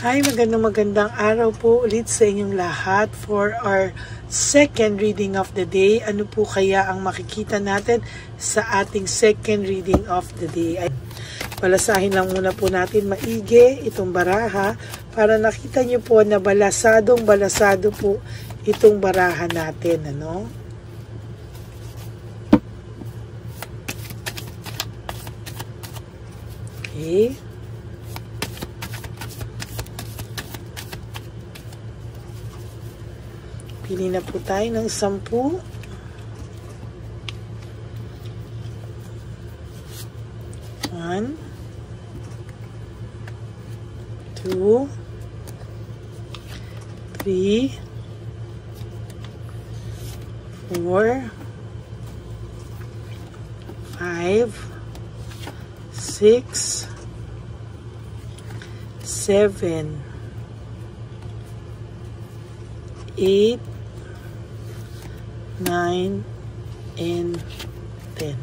Hi, magandang araw po ulit sa inyong lahat for our second reading of the day. Ano po kaya ang makikita natin sa ating second reading of the day? Balasahin lang muna po natin maigi itong baraha para nakita nyo po na balasado po itong baraha natin. Ano? Okay. Pili na po tayo ng 10. 1, 2, 3, 4, 5, 6, 7, 8, 9, and 10.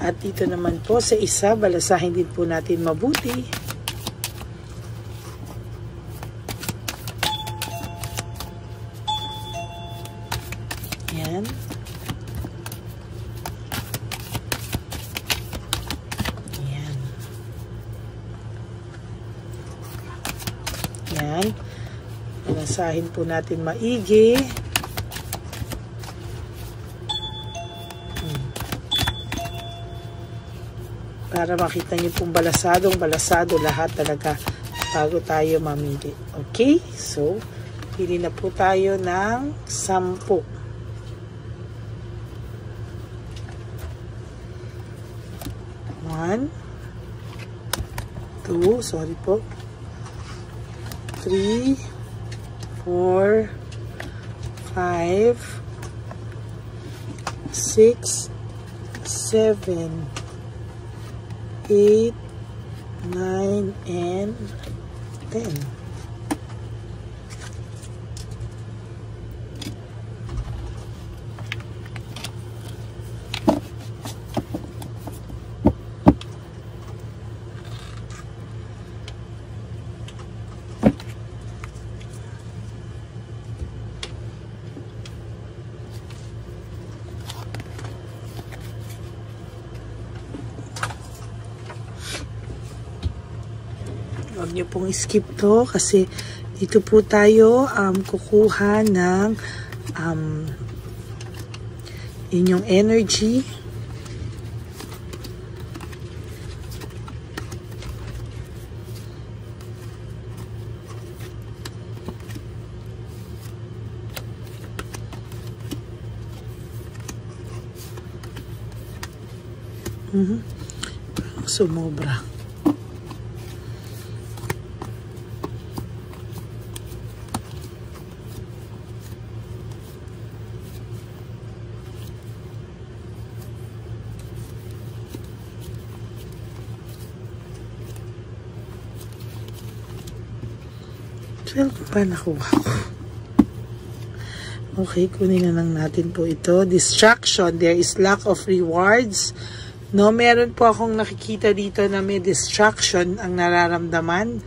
At dito naman po sa isa, balasahin din po natin mabuti. Yan. Yan. Balasahin po natin maigi. Para makita niyo pong balasado lahat talaga bago tayo mamili. Okay? So, pili na po tayo ng 10. 1, 2, sorry po. 3, 4, 5, 6, 7, 8, 9, and 10. Huwag niyo pong skip to kasi dito po tayo kukuha ng inyong energy. Sumobra. Ano pa nakuha ko? Okay, kunin na lang natin po ito. Distraction. There is lack of rewards. No, meron po akong nakikita dito na may distraction ang nararamdaman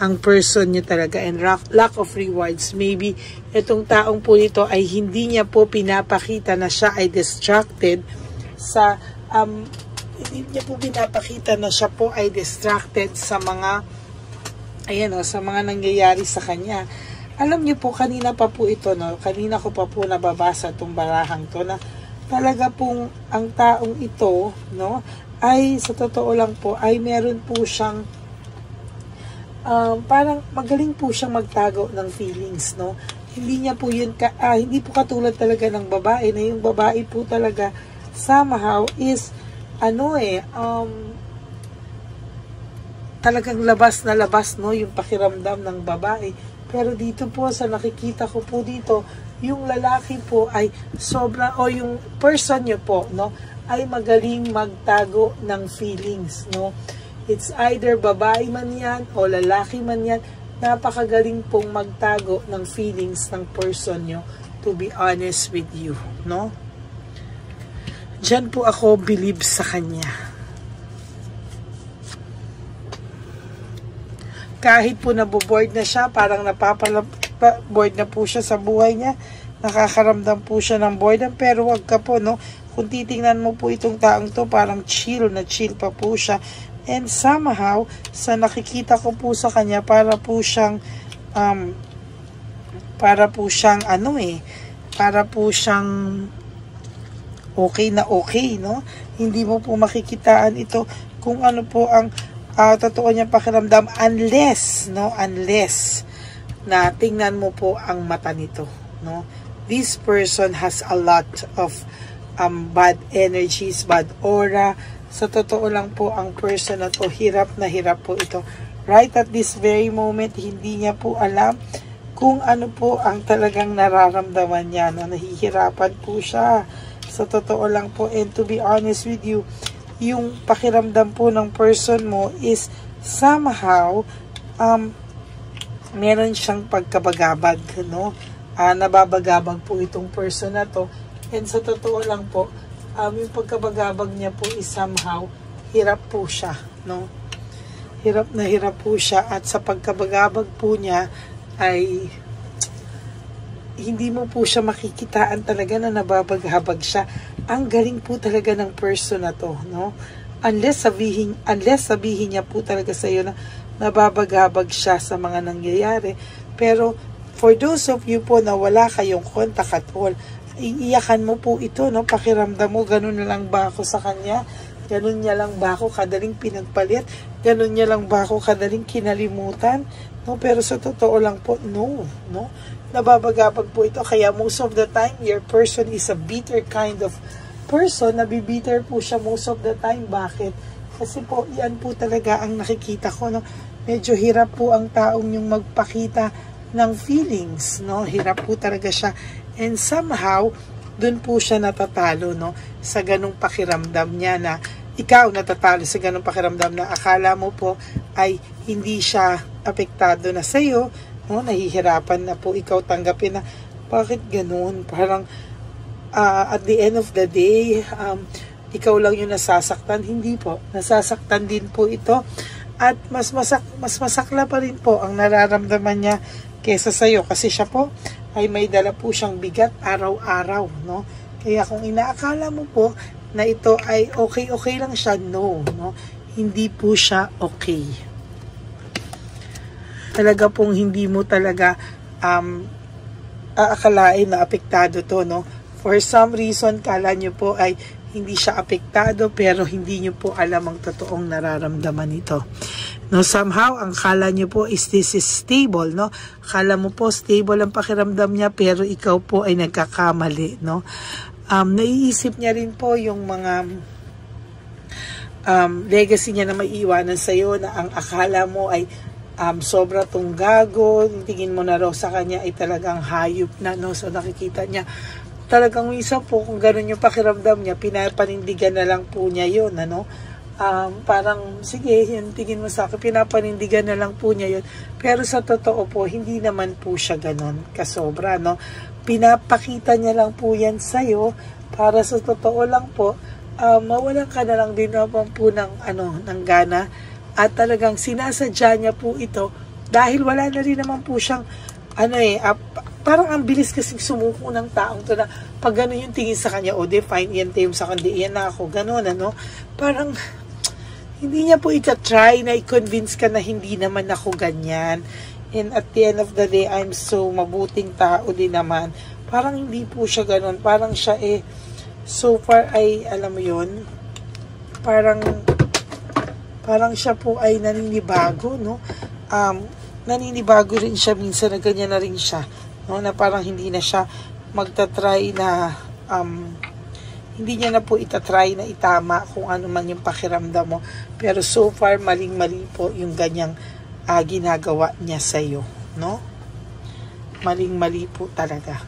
ang person nyo talaga and lack of rewards. Maybe itong taong po nito ay hindi niya po pinapakita na siya ay distracted sa hindi niya po pinapakita na siya po ay distracted sa mga sa mga nangyayari sa kanya. Alam niyo po, kanina pa po ito, no? Kanina ko pa po nababasa itong barahang to na talaga pong ang taong ito, no? Ay, sa totoo lang po, ay meron po siyang parang magaling po siyang magtago ng feelings, no? Hindi niya po yun, hindi po katulad talaga ng babae, na yung babae po talaga somehow is, talagang labas na labas, no, yung pakiramdam ng babae. Pero dito po sa nakikita ko po dito, yung lalaki po ay sobra, o yung person nyo po, no, ay magaling magtago ng feelings, no. It's either babae man yan o lalaki man yan, napakagaling pong magtago ng feelings ng person nyo, to be honest with you, no. Diyan po ako believe sa kanya. Kahit po naboboard na siya, parang bored na po siya sa buhay niya, nakakaramdam po siya ng boredom, pero wag ka po, no? Kung titingnan mo po itong taong to, parang chill pa po siya. And somehow, sa nakikita ko po sa kanya, para po siyang okay, no? Hindi mo po makikitaan ito kung ano po ang totoo niyang pakiramdam unless na tingnan mo po ang mata nito, no? This person has a lot of bad energies, bad aura. Sa totoo lang po, ang person na to, hirap na hirap po ito. Right at this very moment, hindi niya po alam kung ano po ang talagang nararamdaman niya, no? Nahihirapan po siya. Sa totoo lang po, and to be honest with you, yung pakiramdam po ng person mo is somehow, meron siyang pagkabagabag, no? Nababagabag po itong person na to. And sa totoo lang po, yung pagkabagabag niya po is somehow, hirap po siya, no? Hirap na hirap po siya, at sa pagkabagabag po niya ay hindi mo po siya makikitaan talaga na nababaghabag siya. Ang galing po talaga ng person na to, no? Unless sabihin niya po talaga sa iyo na nababaghabag siya sa mga nangyayari. Pero for those of you po na wala kayong contact at all, iiyakan mo po ito, no? Pakiramdam mo, ganun na lang ba ako sa kanya? Ganun niya lang ba ako kadaling pinagpalit? Ganun niya lang ba ako kadaling kinalimutan? No, pero sa totoo lang po, no? Nababagabag po ito. Kaya most of the time, your person is a bitter kind of person. Nabibitter po siya most of the time. Bakit? Kasi po, yan po talaga ang nakikita ko, no? Medyo hirap po ang taong yung magpakita ng feelings, no? Hirap po talaga siya. And somehow, dun po siya natatalo, no? Sa ganung pakiramdam niya na ikaw natatalo sa ganung pakiramdam na akala mo po ay hindi siya apektado na sa'yo, no? Nahihirapan na po ikaw tanggapin na bakit ganun? Parang at the end of the day, ikaw lang yung nasasaktan. Hindi po. Nasasaktan din po ito. At mas masakla pa rin po ang nararamdaman niya kesa sa'yo. Kasi siya po ay may dala po siyang bigat araw-araw, no? Kaya kung inaakala mo po na ito ay okay lang siya, no? Hindi po siya okay. Talaga pong hindi mo talaga aakalain na apektado to, no? For some reason, kala nyo po ay hindi siya apektado, pero hindi nyo po alam ang totoong nararamdaman nito. No, somehow, ang kala nyo po is this is stable, no? Kala mo po stable ang pakiramdam niya, pero ikaw po ay nagkakamali, no? Naiisip niya rin po yung mga legacy niya na maiiwanan sa'yo, na ang akala mo ay sobra tong gago, tingin mo na raw sa kanya ay talagang hayop na, no? So nakikita niya, talagang minsan po kung gano'n yung pakiramdam niya, pinapanindigan na lang po niya yun, ano? Parang, sige, yun, tingin mo sa akin, pinapanindigan na lang po niya yun. Pero sa totoo po, hindi naman po siya gano'n kasobra, no? Pinapakita niya lang po yan sa'yo, para sa totoo lang po, mawalan ka na lang din naman po ng gana. At talagang sinasadya niya po ito, dahil wala na rin naman po siyang, parang ang bilis kasing sumuko ng taong to na pag gano'n yung tingin sa kanya, de fine, yan tayo sa kanya, yan na ako, gano'n, ano? Parang, hindi niya po ita-try na i-convince ka na hindi naman ako ganyan. And at the end of the day, I'm so mabuting tao din naman. Parang hindi po siya gano'n. Parang siya so far ay, alam mo yun, parang siya po ay naninibago, no? Naninibago rin siya minsan na ganyan na rin siya, no? Na parang hindi na siya magta-try na hindi niya na po itatry na itama kung ano man yung pakiramdam mo. Pero so far, maling-mali po yung ganyang ginagawa niya sa'yo, no? Maling-mali po talaga.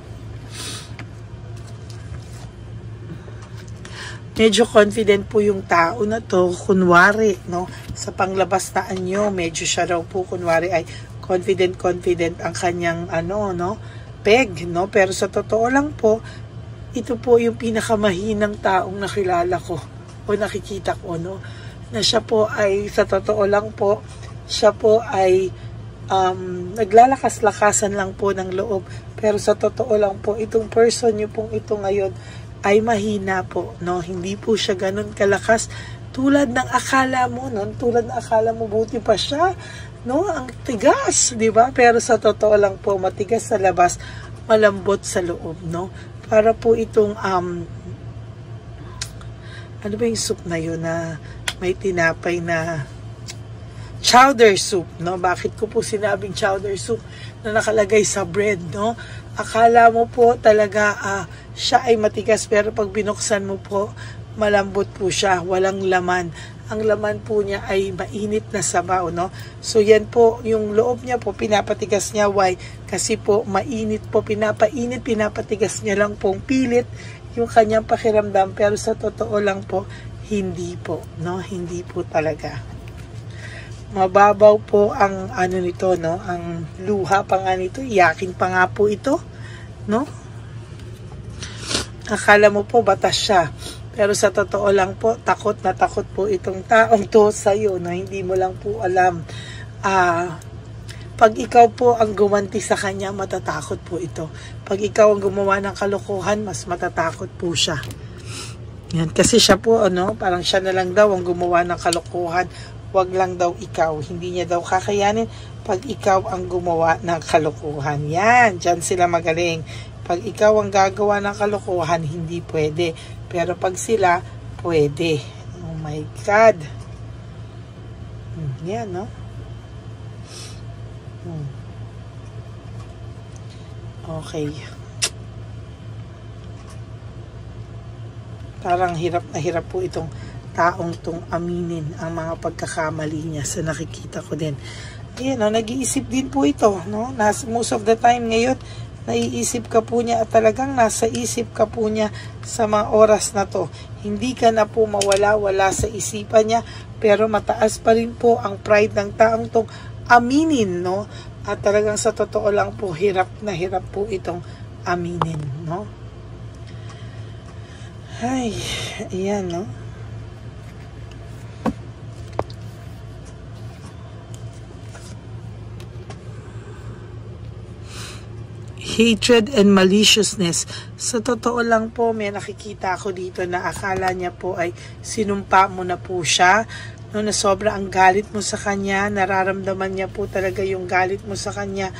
Medyo confident po yung tao na to, kunwari, no? Sa panglabas na anyo, medyo siya raw po, kunwari ay confident ang kanyang, no? Peg, no? Pero sa totoo lang po, ito po yung pinakamahinang taong nakilala ko o nakikita ko, no? Na siya po ay, sa totoo lang po, siya po ay naglalakas-lakasan lang po ng loob. Pero sa totoo lang po, itong person nyo pong ito ngayon ay mahina po, no? Hindi po siya ganun kalakas tulad ng akala mo, no? Tulad ng akala mo, buti pa siya, no? Ang tigas, di ba? Pero sa totoo lang po, matigas sa labas, malambot sa loob, no? Para po itong ano ba yung soup na yun na may tinapay na chowder soup, no? Bakit ko po sinabing chowder soup na nakalagay sa bread, no? Akala mo po talaga siya ay matigas, pero pag binuksan mo po, malambot po siya, walang laman. Ang laman po niya ay mainit na sabaw, no? So yan po, yung loob niya po, pinapatigas niya. Why? Kasi po, mainit po, pinapatigas niya lang pong pilit yung kanyang pakiramdam. Pero sa totoo lang po, hindi po, no? Hindi po talaga. Mababaw po ang ano nito, no? Ang luha pa nga nito, iyakin pa nga po ito, no? Akala mo po, batas siya. Pero sa totoo lang po, takot na takot po itong taong to sa'yo, no? Hindi mo lang po alam. Pag ikaw po ang gumanti sa kanya, matatakot po ito. Pag ikaw ang gumawa ng kalokohan, mas matatakot po siya. Yan. Kasi siya po, ano, parang siya na lang daw ang gumawa ng kalokohan. Wag lang daw ikaw. Hindi niya daw kakayanin pag ikaw ang gumawa ng kalokohan. Yan. Diyan sila magaling. Pag ikaw ang gagawa ng kalokohan, hindi pwede. Pero pag sila, pwede. Oh my God. Yan, no? Okay. Parang hirap na hirap po itong taong tong aminin ang mga pagkakamali niya sa nakikita ko din. Ayan, no? Nag-iisip din po ito, no? Most of the time ngayon, naiisip ka po niya at talagang nasa isip ka po niya sa mga oras na to. Hindi ka na po mawala-wala sa isipan niya, pero mataas pa rin po ang pride ng taong tong aminin, no? At talagang sa totoo lang po, hirap na hirap po itong aminin, no? Ay, ayan, no? Hatred and maliciousness. Sa totoo lang po, may nakikita ako dito na akala niya po ay sinumpa mo na po siya. No, na sobra ang galit mo sa kanya, nararamdaman niya po talaga yung galit mo sa kanya.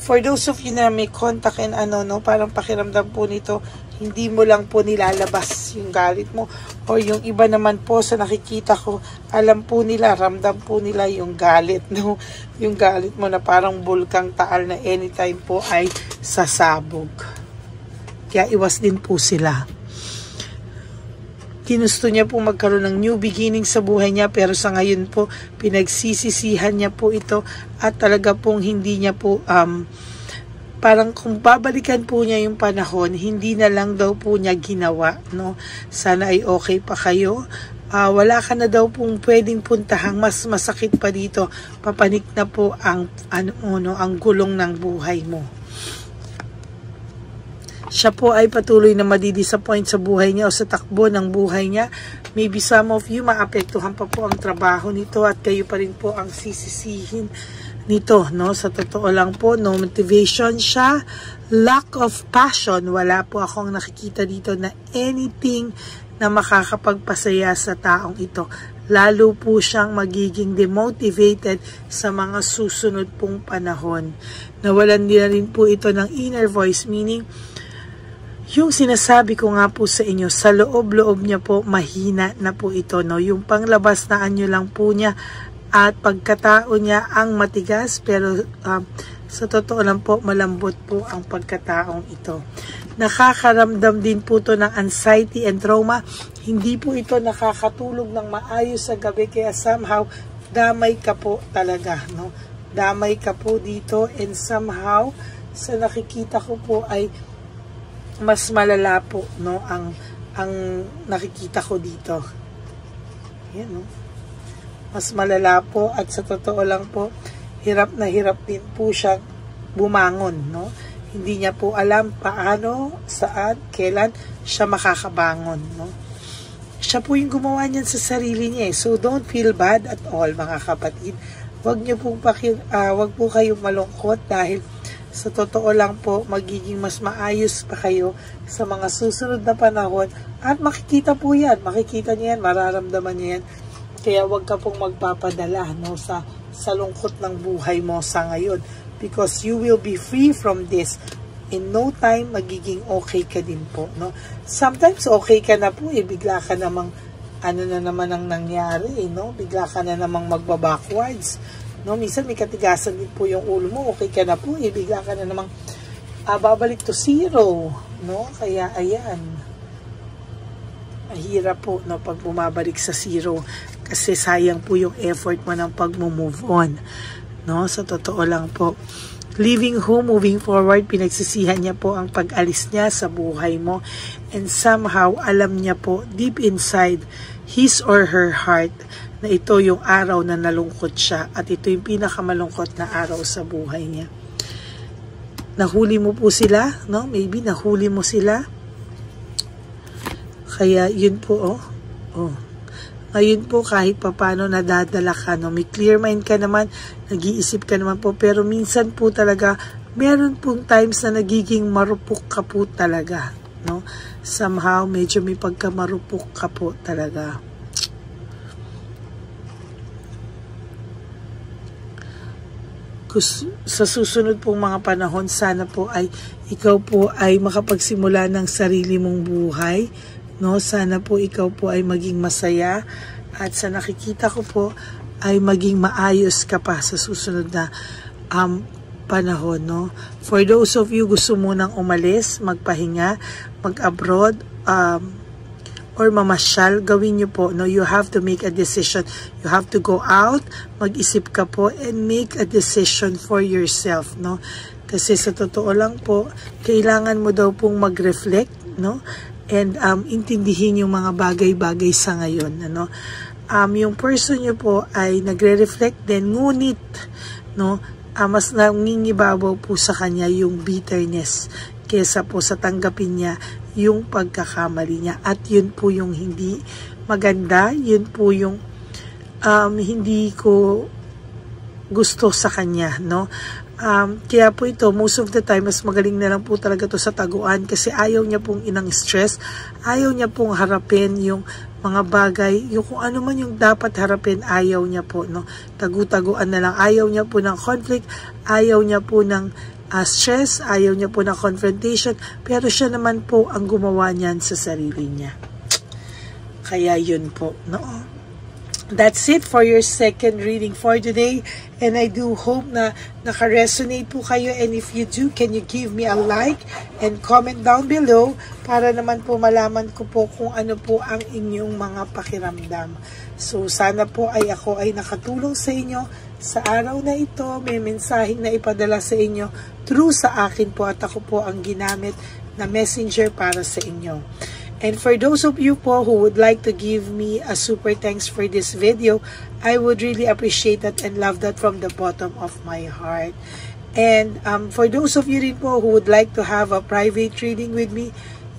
For those of you na may contact and ano, no, parang pakiramdam po nito, hindi mo lang po nilalabas yung galit mo. O yung iba naman po sa nakikita ko, alam po nila, ramdam po nila yung galit, no? Yung galit mo na parang bulkang taal na anytime po ay sasabog. Kaya iwas din po sila. Ginusto niya po magkaroon ng new beginning sa buhay niya, pero sa ngayon po, pinagsisisihan niya po ito at talaga pong hindi niya po, parang kung babalikan po niya yung panahon, hindi na lang daw po niya ginawa, no? Sana ay okay pa kayo. Wala ka na daw pong pwedeng puntahang mas masakit pa dito. Papanik na po ang, ang gulong ng buhay mo. Siya po ay patuloy na madidisappoint sa buhay niya o sa takbo ng buhay niya. Maybe some of you maapektuhan pa po ang trabaho nito at kayo pa rin po ang sisisihin nito, no? Sa totoo lang po, no motivation siya, lack of passion. Wala po akong nakikita dito na anything na makakapagpasaya sa taong ito. Lalo po siyang magiging demotivated sa mga susunod pong panahon. Nawalan din rin po ito ng inner voice, meaning yung sinasabi ko nga po sa inyo, sa loob-loob niya po, mahina na po ito, no? Yung panglabas na anyo lang po niya at pagkatao niya ang matigas, pero sa totoo lang po, malambot po ang pagkataong ito. Nakakaramdam din po ito ng anxiety and trauma. Hindi po ito nakakatulog ng maayos sa gabi, kaya somehow, damay ka po talaga, no? Damay ka po dito, and somehow, sa nakikita ko po ay mas malala po, no, ang nakikita ko dito. Yan, no? Mas malala po, at sa totoo lang po, hirap na hirap din po siya bumangon, no? Hindi niya po alam paano, saan, kailan siya makakabangon, no? Siya po yung gumawa niyan sa sarili niya. So don't feel bad at all, mga kapatid. Wag po kayong malungkot dahil sa totoo lang po, magiging mas maayos pa kayo sa mga susunod na panahon. At makikita po yan, makikita niya yan, mararamdaman niya yan. Kaya wag ka pong magpapadala, no, sa lungkot ng buhay mo sa ngayon. Because you will be free from this. In no time, magiging okay ka din po, no? Sometimes okay ka na po, bigla ka namang, ano na naman ang nangyari, no? Bigla ka na namang magbabackwards, no? Minsan may katigasan din po yung ulo mo, okay ka na po, bigla ka na namang babalik to zero, no? Kaya, ayan. Mahirap po, no, pag bumabalik sa zero. Kasi sayang po yung effort mo ng pag-move on. No, sa totoo lang po. Leaving home, moving forward, pinagsisihan niya po ang pag-alis niya sa buhay mo. And somehow, alam niya po, deep inside his or her heart, na ito yung araw na nalungkot siya. At ito yung pinakamalungkot na araw sa buhay niya. Nahuli mo po sila, no? Maybe nahuli mo sila. Kaya yun po, oh. Ngayon po kahit papano nadadala ka, no? May clear mind ka naman, nag-iisip ka naman po, pero minsan po talaga, meron pong times na nagiging marupok ka po talaga, no? Somehow, medyo may pagkamarupok ka po talaga. Sa susunod pong mga panahon, sana po ay ikaw po ay makapagsimula ng sarili mong buhay, no? Sana po ikaw po ay maging masaya at sa nakikita ko po ay maging maayos ka pa sa susunod na panahon, no? For those of you gusto munang umalis, magpahinga, mag-abroad, or mamasyal, gawin nyo po, no? You have to make a decision. You have to go out, mag-isip ka po, and make a decision for yourself, no? Kasi sa totoo lang po, kailangan mo daw pong mag-reflect, no? And intindihin yung mga bagay-bagay sa ngayon, ano? Yung person nyo po ay nagre-reflect din, ngunit, no, mas nangingibabaw po sa kanya yung bitterness kesa po sa tanggapin niya yung pagkakamali niya. At yun po yung hindi maganda, yun po yung hindi ko gusto sa kanya, no? Kaya po ito, most of the time, mas magaling na lang po talaga to sa taguan kasi ayaw niya pong inang stress, ayaw niya pong harapin yung mga bagay, yung kung ano man yung dapat harapin, ayaw niya po, no? Tagu-taguan na lang, ayaw niya po ng conflict, ayaw niya po ng stress, ayaw niya po ng confrontation, pero siya naman po ang gumawa niyan sa sarili niya. Kaya yun po, no? That's it for your second reading for today. And I do hope na naka-resonate po kayo. And if you do, can you give me a like and comment down below para naman po malaman ko po kung ano po ang inyong mga pakiramdam. So sana po ay ako ay nakatulong sa inyo sa araw na ito. May mensaheng na ipadala sa inyo through sa akin po at ako po ang ginamit na messenger para sa inyo. And for those of you po who would like to give me a super thanks for this video, I would really appreciate that and love that from the bottom of my heart. And for those of you rin po who would like to have a private reading with me,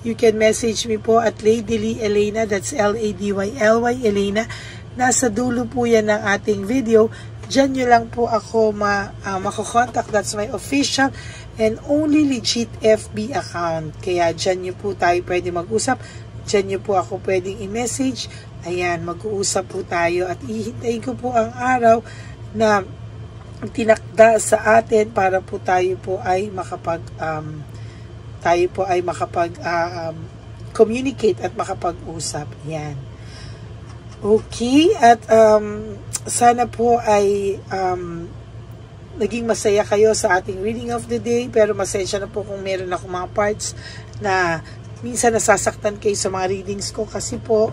you can message me po at Ladyly Elena, that's Ladyly Elena. Nasa dulo po yan ng ating video. Diyan nyo lang po ako makakontak. That's my official and only legit FB account. Kaya dyan nyo po tayo pwede mag-usap. Dyan nyo po ako pwedeng i-message. Ayan, mag-uusap po tayo at ihintayin ko po ang araw na tinakda sa atin para po tayo po ay communicate at makapag-usap. Ayan. Okay, at sana po ay naging masaya kayo sa ating reading of the day, pero masensya na po kung meron ako mga parts na minsan nasasaktan kayo sa mga readings ko kasi po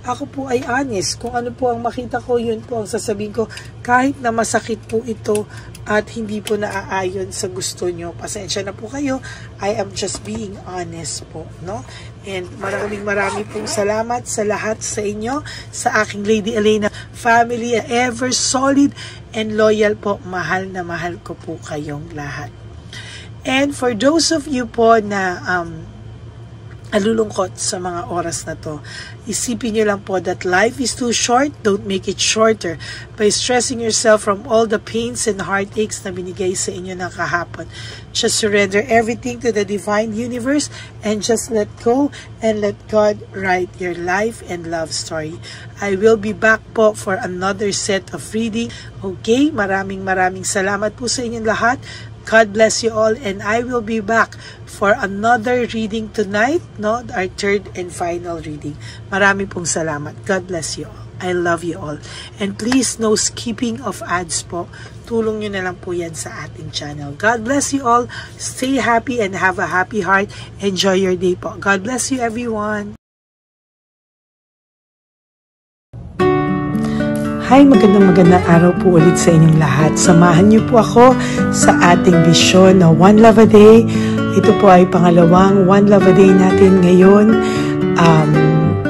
ako po ay honest. Kung ano po ang makita ko, yun po ang sasabihin ko kahit na masakit po ito at hindi po naaayon sa gusto nyo. Pasensya na po kayo. I am just being honest po, no? And maraming pong salamat sa lahat sa inyo, sa aking Lady Elena family, ever solid and loyal po. Mahal na mahal ko po kayong lahat. And for those of you po na nalulungkot sa mga oras na to, isipin nyo lang po that life is too short. Don't make it shorter by stressing yourself from all the pains and heartaches na binigay sa inyo ng kahapon. Just surrender everything to the divine universe and just let go and let God write your life and love story. I will be back po for another set of reading. Okay, maraming salamat po sa inyong lahat. God bless you all, and I will be back for another reading tonight, no? Our third and final reading. Maraming pong salamat. God bless you all. I love you all. And please, no skipping of ads po. Tulong nyo na lang po yan sa ating channel. God bless you all. Stay happy and have a happy heart. Enjoy your day po. God bless you, everyone. Hi, magandang araw po ulit sa inyong lahat. Samahan niyo po ako sa ating vision na One Love a Day. Ito po ay pangalawang One Love a Day natin ngayon.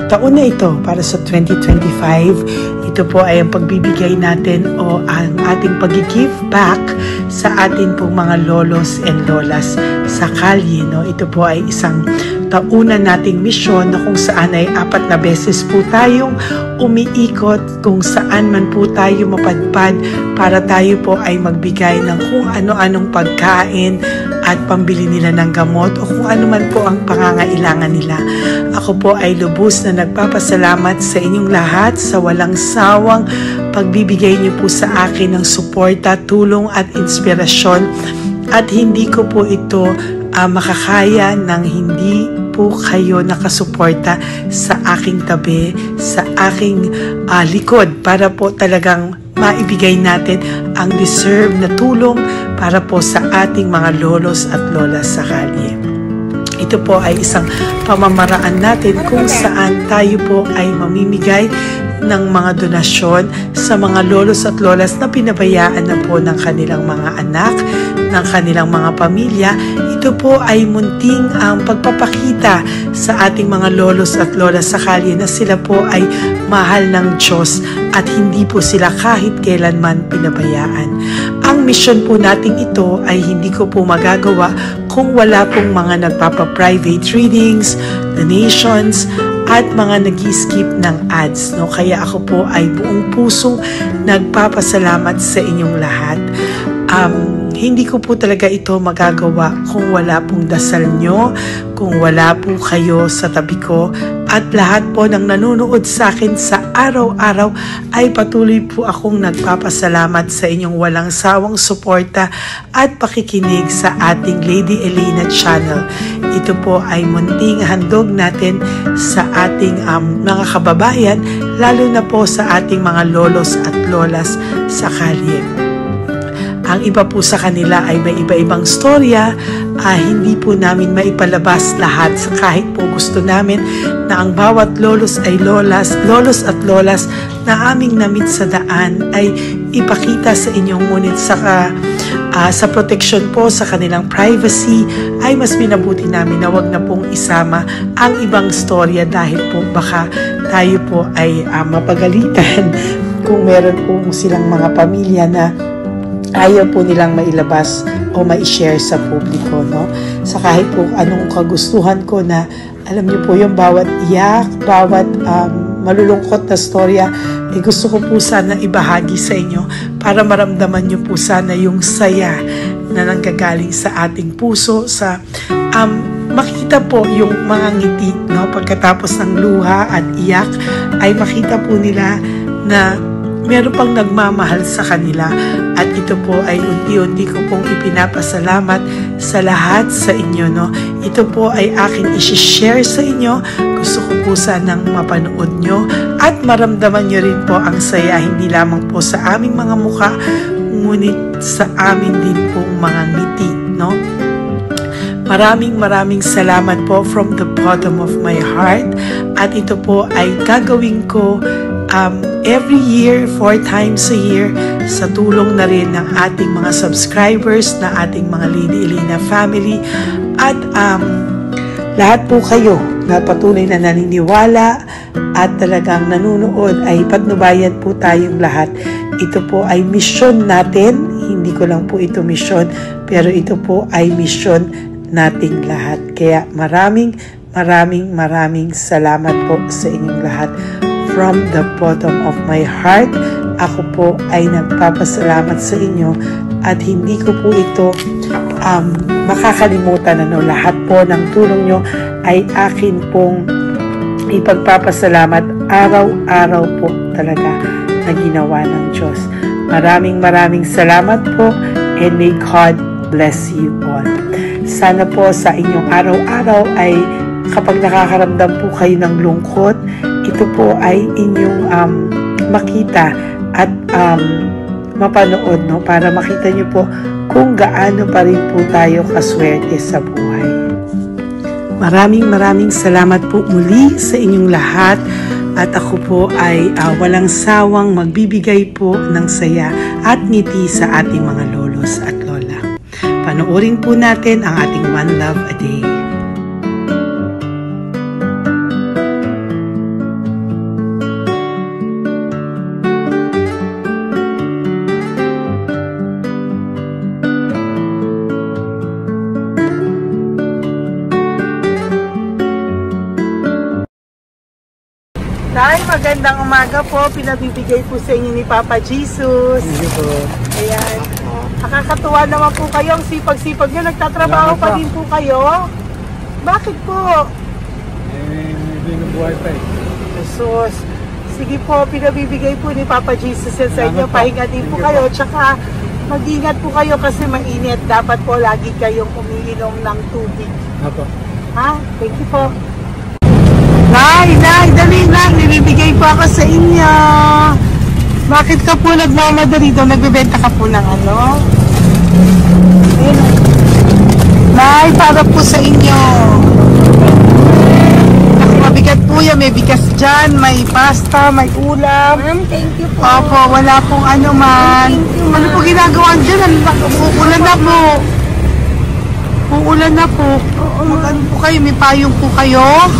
Taon na ito para sa 2025. Ito po ay ang pagbibigay natin o ang ating pag-give back sa atin pong mga lolos and lolas sa kalye. No? Ito po ay isang taunan nating misyon na kung saan ay 4 na beses po tayong umiikot kung saan man po tayo mapadpad para tayo po ay magbigay ng kung ano-anong pagkain at pambili nila ng gamot o kung ano man po ang pangangailangan nila. Ako po ay lubos na nagpapasalamat sa inyong lahat sa walang sawang pagbibigay niyo po sa akin ng suporta, tulong at inspirasyon, at hindi ko po ito makakaya ng hindi po kayo nakasuporta sa aking tabi, sa aking likod para po talagang maibigay natin ang deserve na tulong para po sa ating mga lolos at lolas sa kalye. Ito po ay isang pamamaraan natin kung saan tayo po ay mamimigay ng mga donasyon sa mga lolos at lolas na pinabayaan na po ng kanilang mga anak, ng kanilang mga pamilya. Ito po ay munting ang pagpapakita sa ating mga lolos at lolas sa kalye na sila po ay mahal ng Diyos at hindi po sila kahit kailanman pinabayaan. Ang mission po nating ito ay hindi ko po magagawa kung wala pong mga nagpapa-private readings, donations, at mga nag-skip ng ads. No? Kaya ako po ay buong pusong nagpapasalamat sa inyong lahat. Hindi ko po talaga ito magagawa kung wala pong dasal nyo, kung wala po kayo sa tabi ko, at lahat po ng nanonood sa akin sa araw-araw ay patuloy po akong nagpapasalamat sa inyong walang sawang suporta at pakikinig sa ating Lady Elena channel. Ito po ay munting handog natin sa ating mga kababayan, lalo na po sa ating mga lolos at lolas sa kalye. Ang iba po sa kanila ay may iba-ibang storya, hindi po namin maipalabas lahat sa kahit po gusto namin na ang bawat lolos ay lolos at lolas na aming namit sa daan ay ipakita sa inyong, ngunit sa protection po sa kanilang privacy ay mas minabuti namin na wag na pong isama ang ibang storya dahil po baka tayo po ay mapagalitan kung meron po silang mga pamilya na ayaw po nilang mailabas o ma-share sa publiko, no? Sa kahit po anong kagustuhan ko na, alam niyo po yung bawat iyak, bawat malulungkot na storya, gusto ko po sana ibahagi sa inyo para maramdaman niyo po sana yung saya na nanggagaling sa ating puso, sa makita po yung mga ngiti, no? Pagkatapos ng luha at iyak ay makita po nila na meron pang nagmamahal sa kanila, at ito po ay unti-unti ko pong ipinapasalamat sa lahat sa inyo, no? Ito po ay aking isi-share sa inyo. Gusto ko po sanang mapanood nyo at maramdaman nyo rin po ang saya, hindi lamang po sa aming mga muka, ngunit sa amin din pong mga ngiti, no? Maraming salamat po from the bottom of my heart, at ito po ay gagawin ko every year, 4 times a year, sa tulong na rin ng ating mga subscribers, na ating mga Lady Elena family, at lahat po kayo na patuloy na naniniwala at talagang nanonood, ay patnubayan po tayong lahat. Ito po ay mission natin, hindi ko lang po ito misyon, pero ito po ay misyon nating lahat. Kaya maraming salamat po sa inyong lahat. From the bottom of my heart, ako po ay nagpapasalamat sa inyo at hindi ko po ito makakalimutan. Lahat po ng tulong nyo ay akin pong ipagpapasalamat araw-araw po talaga na ginawa ng Diyos. Maraming salamat po, and may God bless you all. Sana po sa inyong araw-araw ay kapag nakakaramdam po kayo ng lungkot, ito po ay inyong makita at mapanood, para makita nyo po kung gaano pa rin po tayo kaswerte sa buhay. Maraming salamat po muli sa inyong lahat, at ako po ay walang sawang magbibigay po ng saya at ngiti sa ating mga lolos at lola. Panoorin po natin ang ating One Love a Day. Nay, magandang umaga po. Pinabibigay po sa inyo ni Papa Jesus. Hindi po. Ayan. Nakakatuwa naman po kayo. Ang sipag-sipag nyo. Nagtatrabaho pa din po kayo. Bakit po? Hindi nabuhay pa eh. Jesus. Sige po, pinabibigay po ni Papa Jesus sa inyo. Pahinga din po kayo. Tsaka mag-ingat po kayo kasi mainit. Dapat po lagi kayong umiinom ng tubig. Apo. Ha? Thank you po. Nay, dali lang. Nibibigay po ako sa inyo. Bakit ka po nagmamadali doon? Nagbebenta ka po ng ano? Ayun. Nay, para po sa inyo. Naku, mabigat po yan. May bigas dyan, may pasta, may ulam. Ma'am, thank you po. Opo, wala pong ano man. Thank you, Ano po ginagawa dyan? Uulan na po. Uulan na po. Mag-ano po kayo? May payong po kayo?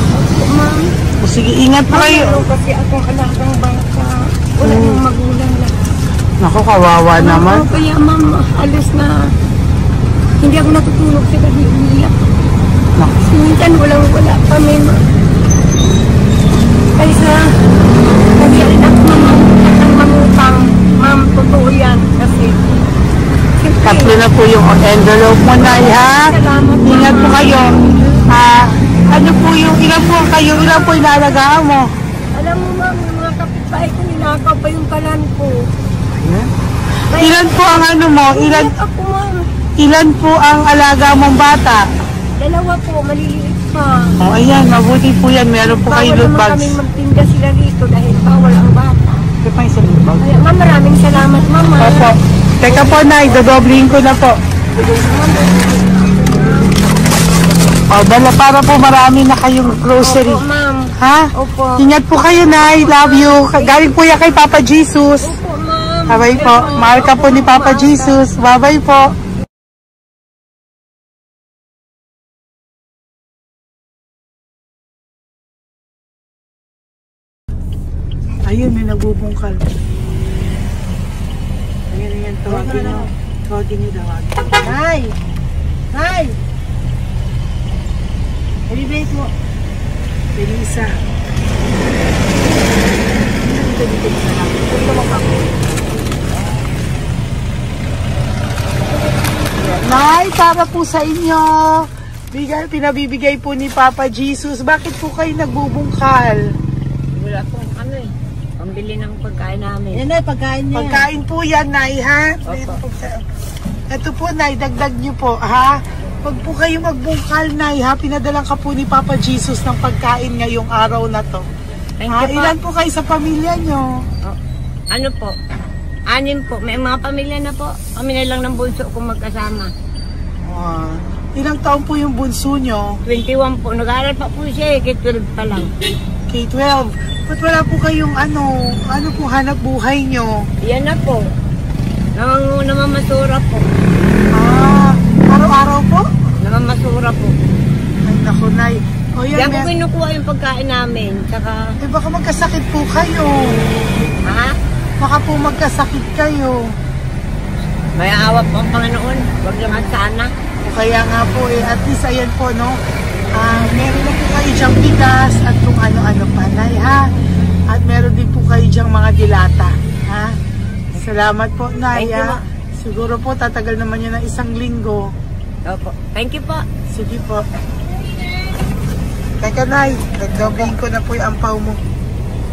Ma'am, O sige, ingat po kayo. meron kasi akong alagang bata. Wala nang magulang na. Naku, kawawa naman. Kaya ma'am, alas na hindi ako natutulog sa gabi. Umiyak. Naku. Minsan wala kami. Kaysa nag-ialin ako ng mangutang. Ma'am, totoo yan. Kasi Tatlo na po yung envelope mo, Nay, ha? salamat. Ingat po kayo. Ano po yung, ilan po inalagaan mo? Alam mo ma'am, yung mga kapitbahay ko, ninakaw pa yung kalan ko. Ilan po ang ano mo? Umiyak ako ma'am. Ilan po ang alaga mong bata? Dalawa po, maliliit pa. O, ayan, mabuti po yan. Meron po kayo Bawal loot naman bags. kami magtinda sila rito dahil bawal ang bata. Ito pa yung sa loot bag. Kaya ma'am, maraming salamat mama. Opo. Teka po, Nay, dodoblihin ko na po. O, dala para po marami na kayong grocery. Opo ma'am. Ha? Opo. Ingat po kayo, Nay. Love you. Galing po yan kay Papa Jesus. Opo ma'am. Bye-bye po. Mahal ka po ni Papa Jesus. Bye-bye po. Ayun, may nagbubungkal. Ayan, tawagin nyo. Tawagin nyo, tawagin. Nay! Nay! Ibibigay mo. Belisa. Dito na lang. Dito mo ka po. Nay, para po sa inyo. Pinabibigay po ni Papa Jesus. Bakit po kayo nagbubungkal? Wala pong ano eh. Pambili ng pagkain namin. Yan na, pagkain niya. Pagkain po yan, Nay, ha? Opo. Ito po, Nay, dagdag niyo po, ha? Pag po kayo magbungkal, Nay, ha? Pinadalang ka po ni Papa Jesus ng pagkain ngayong araw na to. Thank Ha? you po. Ilan po kayo sa pamilya nyo? Oh, ano po? 6 po. May mga pamilya na po. Kami na lang ng bunso kung magkasama. Ilang taon po yung bunso nyo? 21 po. Nag-aaral pa po siya eh. K-12 pa lang. K-12. Ba't wala po kayong ano po hanap buhay nyo? Yan na po. Namamasura po. Araw-araw po? Namamasura po. Ay, naku, Nay. O yan, Diyan ko kinukuha yung pagkain namin. Tsaka, baka magkasakit po kayo. ha? Baka po magkasakit kayo. May awa po ang Panginoon. Huwag naman sana. Kaya nga po at least ayan po, no? Meron na po kayo dyang bigas at kung ano-ano pa, Nay, ha? At meron din po kayo dyang mga dilata, ha? Salamat po, Nay, ha? Siguro po tatagal naman yun ng 1 linggo. Opo. Thank you po. Sige po. Teka, Nay, nagdobing ko na po yung ampaw mo.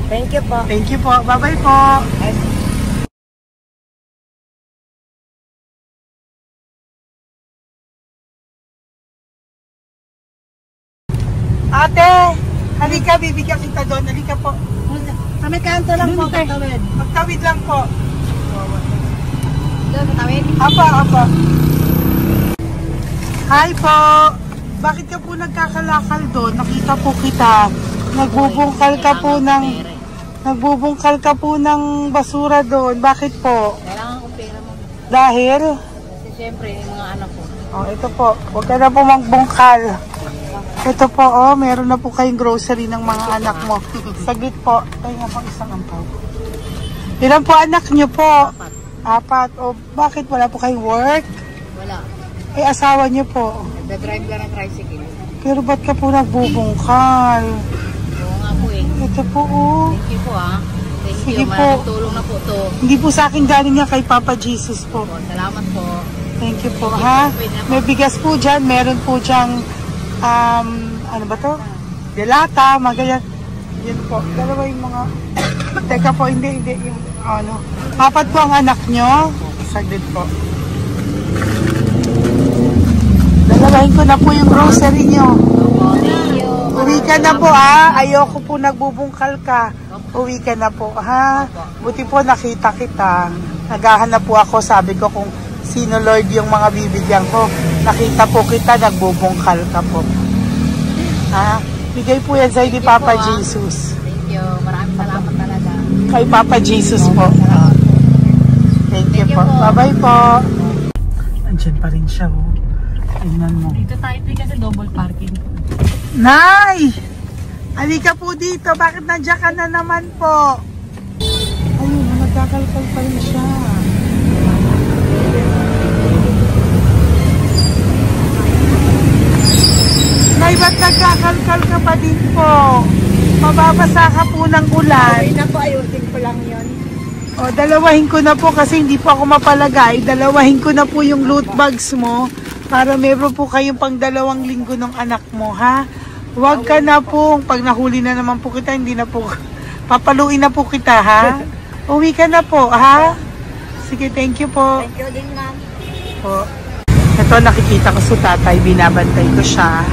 Thank you po. Thank you po. Bye-bye po. Ate, halika, bibigyan kita doon. Halika po. Kami kanto lang po. Magtawid lang po. Doon, matawid. Apa. Hi po. Bakit ka po nagkakalakal doon? Nakita po kita. Nagbubungkal ka po ng basura doon. Bakit po? Kailangan kong pera mo. Dahil? Kasi siyempre, yung mga anak ko. Oh, ito po. Huwag ka na po magbungkal. Ito po, oh, meron na po kayong grocery ng mga anak mo. Saglit po. Ay, nga po, isang ampaw. Ilan po anak nyo po? 4. O, bakit wala po kayong work? Wala. Eh, asawa nyo po. Nagda-drive lang ng tricycle. Pero ba't ka po nagbubungkal? Oo nga po eh. Ito po, oh. Thank you po ah. Thank Sige you. po. Maraming tulong na po to. Hindi po sa akin galing nga kay Papa Jesus po. Salamat po. Thank you po, ha? May bigas po dyan. Meron po dyang, ano ba to? Delata, magayan. Yun po. Dalawa yung mga... Teka po, hindi. Yung, 4 po ang anak nyo. Saglit po. Dalawahin ko na po yung grocery nyo. Uwi ka na po, ha? Ayoko po nagbubungkal ka. Uwi ka na po, ha? Buti po nakita kita. Naghahanap po ako, sabi ko kung sino Lord yung mga bibigyan ko. Nakita po kita, nagbubungkal ka po. Ha? Bigay po yan sa ni Papa Jesus. Thank you. Maraming salamat talaga. Kay Papa Jesus po. Thank you po. Bye-bye po. Andyan pa rin siya, oh. Tingnan mo. Dito tayo kasi double parking. Nay! Halika po dito. Bakit nandiyan ka na naman po? Ayun, nagkakalkal pa rin siya. Nay, ba't nagkakalkal ka pa din po? Mababasa ka po ng ulan. Ay na po, ayusin ko lang yun. O, dalawahin ko na po kasi hindi po ako mapalagay. Dalawahin ko na po yung loot bags mo para meron po kayong pang 2 linggo ng anak mo, ha? Huwag ka na po. Pag nahuli na naman po kita, hindi na po. Papaluin na po kita, ha? Uwi ka na po, ha? Sige, thank you po. Thank you din, ma'am. Po. Ito, nakikita ko si tatay. Binabantay ko siya.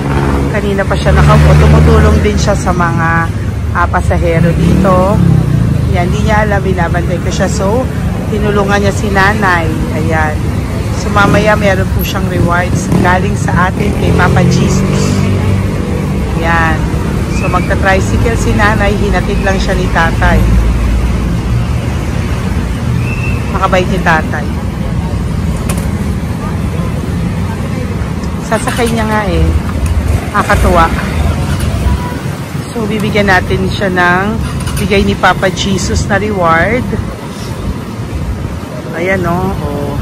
Kanina pa siya nakaupo. Tumutulong din siya sa mga pasahero dito. Yan, hindi niya alam. Binabantay ko siya. So, tinulungan niya si nanay. Ayan. So, mamaya meron po siyang rewards galing sa atin kay Papa Jesus. Yan. So, magta-tricycle si nanay. Hinatid lang siya ni tatay. Makabait ni tatay. Sasakay niya nga eh. Nakakatuwa. So, bibigyan natin siya ng bigay ni Papa Jesus na reward. Ayan, no? O,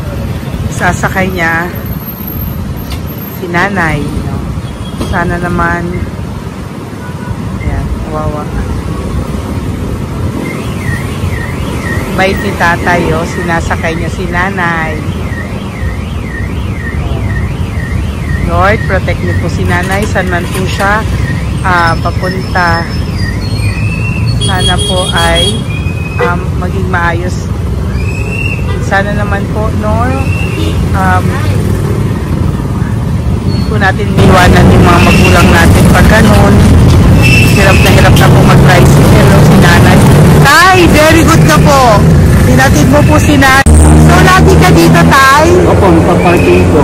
sasakay niya si nanay. No? Sana naman ayan, kawawa. Bait ni tatay, oh. Sinasakay niya si nanay. Lord, protect niyo po si nanay. Saan man po siya papunta. Sana po ay maging maayos. Sana naman po, Lord, hindi po natin iniwanan yung mga magulang natin pag ganun. Hirap na po mag-tricycle si nanay. Tay, very good ka po. Hinatid mo po si nanay. So, lagi ka dito, Tay? Opo, paparking ko.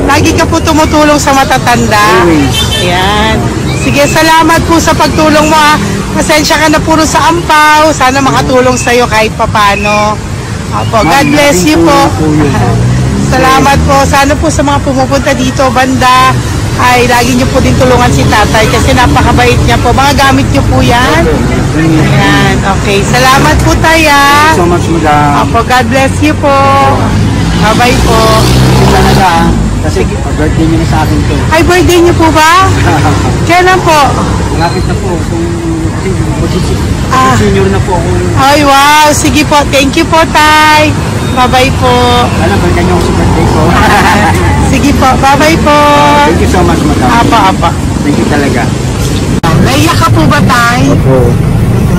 Lagi ka po tumutulong sa matatanda? Always. Ayan. Sige, salamat po sa pagtulong mo, ha. Pasensya ka na puro sa ampaw. Sana makatulong sa'yo kahit papano. Opo, God bless you po. Salamat po. Sana po sa mga pumupunta dito, banda, ay lagi niyo po din tulungan si tatay kasi napakabait niya po. Mga gamit niyo po yan. Ayan, okay. Salamat po, Tay, ha. So much, madam. Opo, God bless you po. Bye-bye po. Talaga, kasi birthday niyo na sa akin to. Ay, birthday niyo po ba? Kailan po? Malapit na po. Senior na po ako. Ay, wow. Sige po. Thank you po, Tay. Bye-bye po. Alam, balikan niyo ako sa birthday ko. Sige po. Bye-bye po. Thank you so much, madam. Apa. Thank you talaga. Naiyak ka po ba, Tay? Opo.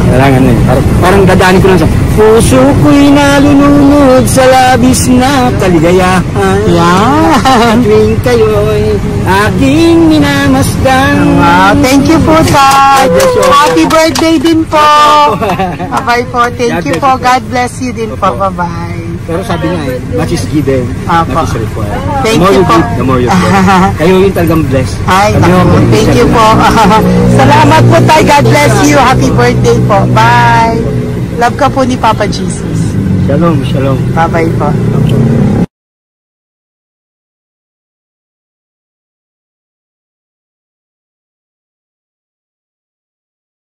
Kailangan eh. Parang dadaanin ko lang sa puso ko'y nalulunod sa labis na kaligayahan. Yan. Tuwing kayo'y aking minamasdan. Wow, thank you po, Tay. Happy birthday din po. Bye-bye po. Thank you po. God bless you din po. Bye-bye. Pero sabi nga eh, much is given, Apo. much is required. Thank The more you po. give, the more you get. Kayo yung talagang blessed. Ay, Sabi naku, mo, thank you po. Salamat po, Tay. God bless you. Happy birthday po. Bye. Love ka po ni Papa Jesus. Shalom, shalom. Bye-bye po.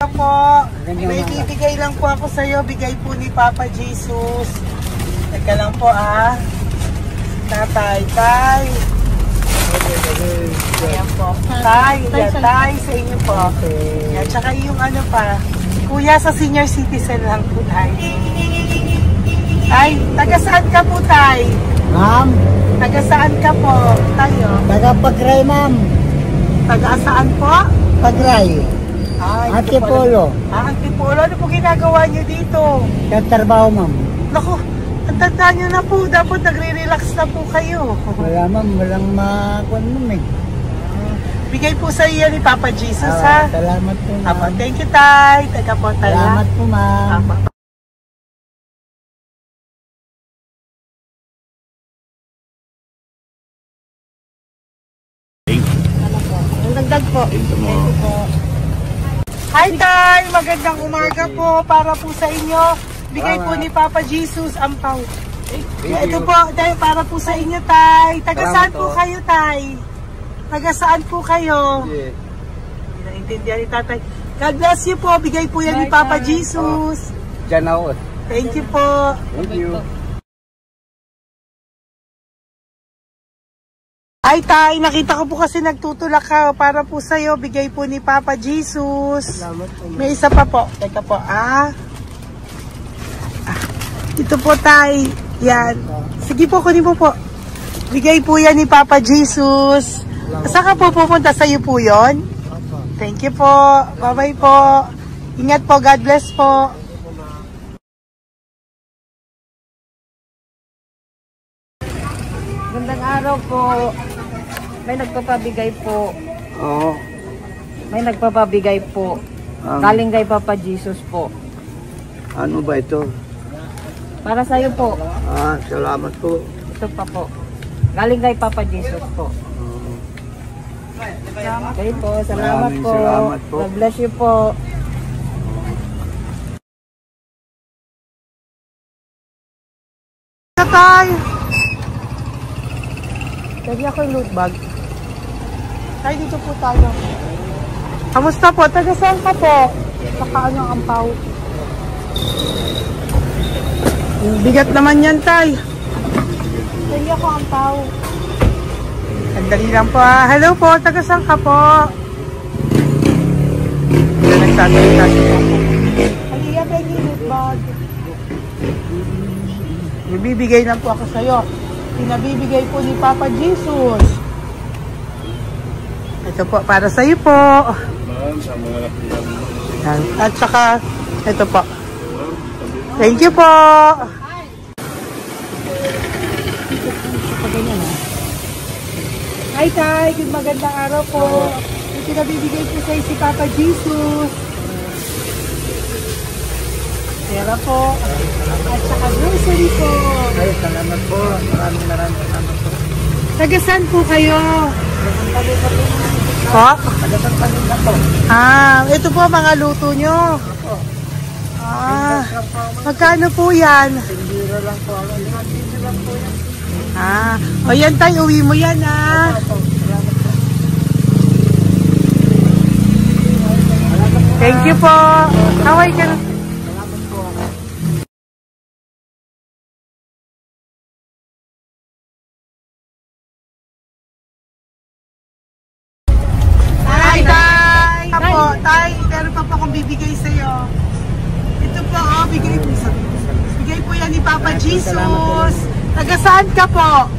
Po, may bibigay lang po ako sa iyo. Bigay po ni Papa Jesus. Teka lang po Tatay, Tay. Ayan po. Tay, yan, Tay, sa inyo po. Yan, tsaka yung ano pa. Kuya, sa senior citizen lang po, Tay. Tay, taga saan ka po, Tay? Ma'am, Taga saan ka po, tayo? taga Pagray, ma'am. Taga saan po? Pagray. Ay, Antipolo. Antipolo. Ano po ginagawa niyo dito? Katrabaho, ma'am. Naku, ang tanda niyo na po. Dapat nagre-relax na po kayo. Wala, ma'am. Walang makuan, ma'am eh. Bigay po sa iyo ni Papa Jesus, ha? Salamat po, ma'am. Apo, thank you, Tay. Taga po, Tay. Salamat po, ma'am. Apo. Ang dagdag po. Thank you po. Hi, Tay! Magandang umaga po para po sa inyo. Bigay po ni Papa Jesus ang pau. Ito po, Tay, para po sa inyo, Tay. Taga saan po kayo, Tay? Taga saan po kayo? Hindi naintindihan ni Tatay. God bless you po. Bigay po yan ni Papa Jesus. Diyan ako. Thank you po. Thank you. Ay, Tay, nakita ko po kasi nagtutulak ka para po sa'yo. Bigay po ni Papa Jesus. May isa pa po. Teka po, Ito po, Tay. Yan. Sige po, kunin po po. Bigay po yan ni Papa Jesus. Saan ka po pupunta? Sa'yo po yun? Thank you po. Bye-bye po. Ingat po. God bless po. Gandang araw po. May nagpapabigay po. Oo. May nagpapabigay po. Galing kay Papa Jesus po. Ano ba ito? Para sa'yo po. Salamat po. Ito pa po. Galing kay Papa Jesus po. Okay po. Salamat Maraming po. salamat po. God bless you po. Tay! Lagi ako yung loot bag. Tay, dito po tayo. Kamusta po? Taga saan ka po? Saka ano ang ampaw? Bigat naman yan, Tay. Lagi ako ang ampaw. Sandali lang po. Hello po, taga saan ka po? Nagsasalita siya po. Halika, Peggy, loot bag. Bibigay lang po ako sa'yo. Pinabibigay po ni Papa Jesus. Ito po, para sa'yo po. At saka, ito po. Thank you po. Hi, Tay. Good magandang araw po. Pinabibigay po sa'yo si Papa Jesus. Pera po. At saka grocery po. Ay, salamat po. Maraming salamat po. Taga saan po kayo? Po? Ito po mga luto nyo. Magkano po yan? Biro lang po. Biro lang po yan. O yan tayo, uwi mo yan Thank you po. Kaway ka na. Tay, meron pa akong bibigay sa'yo. Ito po, oh, bigay po yan ni Papa Jesus. Taga saan ka po?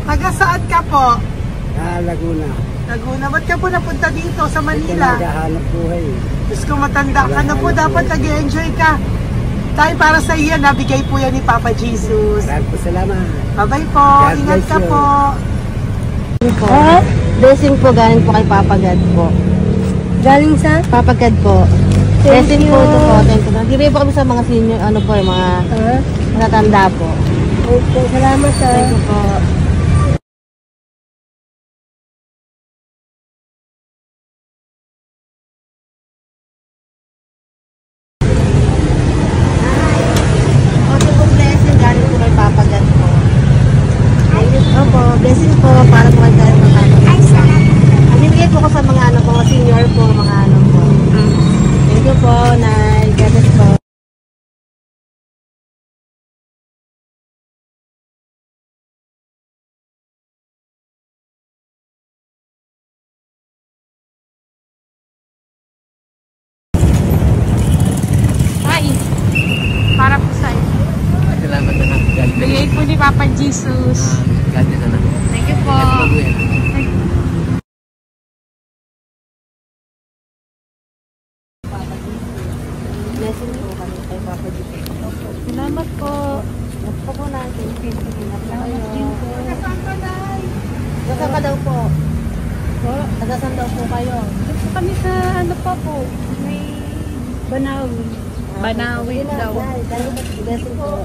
Taga saan ka po? Laguna. Laguna. Ba't ka po napunta dito sa Manila? Naghahanap buhay. Diyos ko, matanda ka na po. Dapat nag-enjoy ka. Tay, para sa iyo, nabigay po yan ni Papa Jesus. Maraming po salamat. Bye-bye po. God Ingat bless ka you. po. Blessing po galing po kay Papa God po. Galing sa? Papa God po. Blessing po ito po. Thank you. Nagbibigay po kami sa mga senior, ano po, yung mga matatanda po. Opo, salamat sa. Thank you po. Okay po, blessing galing po kay Papa God po. Opo, blessing po para po kay galing po Papa God. Nagbibigay po ko sa mga ano po, mga senior po, mga ano po. Thank you po, Nay. God bless po. Para po sa iyo. Salamat na lang. Bigay po ni Papa Jesus. God bless na. Thank you po. Blessing po kami kay Papa God. Salamat po. Huwag po natin. Salamat din po. Nasaan ka daw po? Nasaan daw po kayo? Gusto kami sa ano pa po. May Banawi. Banawi daw. Blessing po.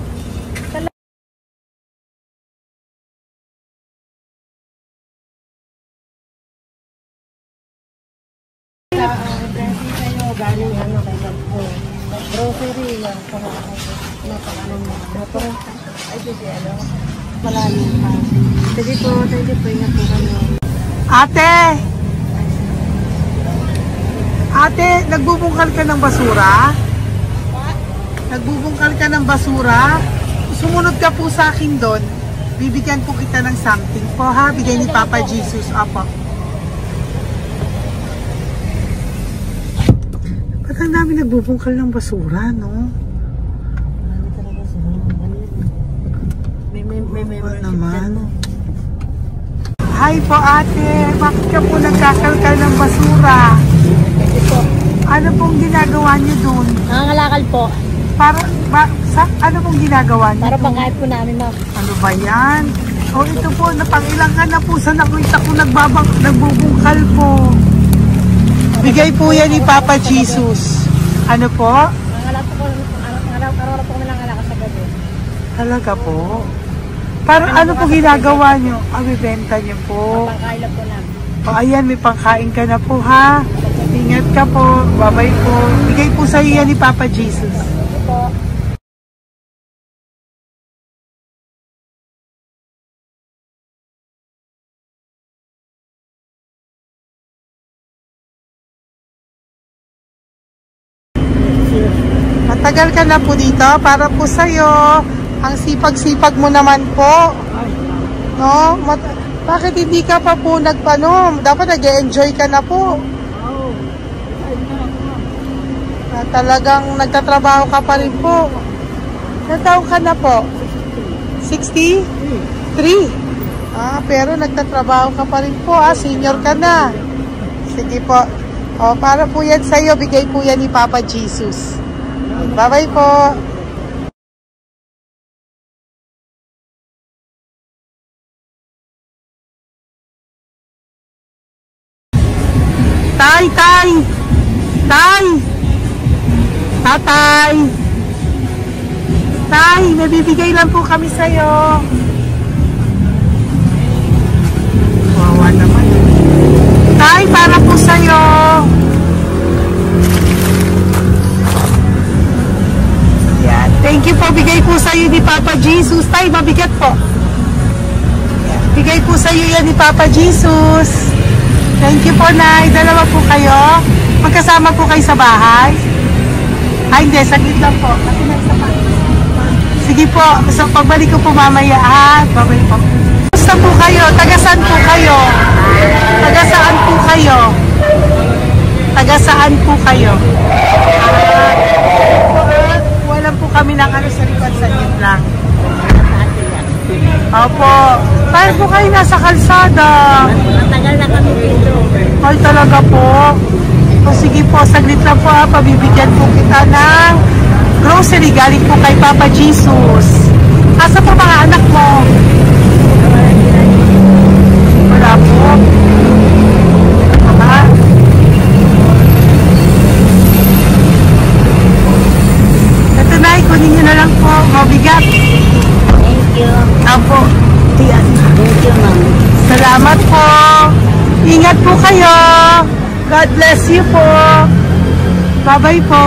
Blessing kayo. Galing ano kay God po. Grocery. Yan. Napakano mo. Motor. Ay, sige ano. Malalim pa. Sige po. Thank you po. Ingat po kayo. Ate! Ate, nagbubungkal ka ng basura? Nagbubungkal ka ng basura? Sumunod ka po sa akin doon. Bibigyan po kita ng something po ha. Bigay ni Papa Jesus. Apo. Ba't ang dami nagbubungkal ng basura, no? Marami talaga sila. May Ano naman? Hi po ate. Bakit ka po nagkakalkal ng basura? Ano pong ginagawa niyo doon? Nangangalakal po. Ano pong ginagawa niyo? Para pangkait po namin, ma'am. Ano ba yan? O ito po, napangilang ka na po sa nakita ko nagbubungkal po. Bigay po yan ni Papa Jesus. Ano po? Nangangalakal po araw-araw po kami nangangalakal sa gabi. Talaga po? Para ano po ginagawa niyo? Bibenta niyo po. Pangkain lang po namin. O ayan, may pangkain ka na po ha. Ingat ka po. Bye-bye po. Bigay po sa iyo yan ni Papa Jesus. Po. Matagal ka na po dito para po sa'yo. Ang sipag-sipag mo naman po. No? Bakit hindi ka pa po nagpanom? Dapat nag-enjoy ka na po. Talagang nagtatrabaho ka pa rin po. Ilang taon ka na po? 63? Pero nagtatrabaho ka pa rin po. Senior ka na. Sige po. Para po yan sa'yo. Bigay po yan ni Papa Jesus. Bye-bye po. Tay! Tatay! Tay, may bibigay lang po kami sa'yo. Wawa naman. Tay, para po sa'yo. Yan. Thank you po. Bigay po sa'yo ni Papa Jesus. Tay, mabigat po. Bigay po sa'yo yan ni Papa Jesus. Thank you po, Nay. Dalawa po kayo. Magkasama po kayo sa bahay. Hindi. Saglit lang po. Kasi sige po. So, pagbalik ko po mamaya. Babalik po. Gusto po kayo? Taga saan po kayo? Taga saan po kayo? Taga saan po kayo? Wala po kami ng ano sa likod, sa lang. Opo. Paano po kayo nasa kalsada? Matagal na kami dito. Ay, talaga po. O sige po, saglit lang po ha. Pabibigyan po kita ng grocery galing po kay Papa Jesus. Asa po mga anak mo? Wala po. Aha. Ito na, ikunin nyo na lang po. Mabigat. Thank you. Apo. Tiyan. Thank you, ma'am. Salamat po. Ingat po kayo. God bless you po. Bye-bye po.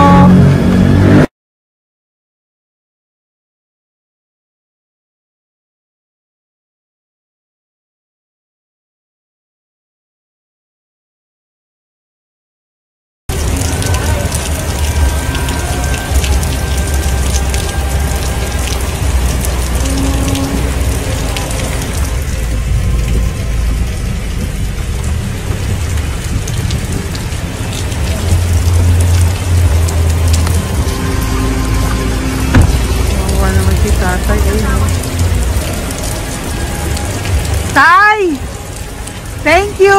Tatay, ayun. Tay! Thank you!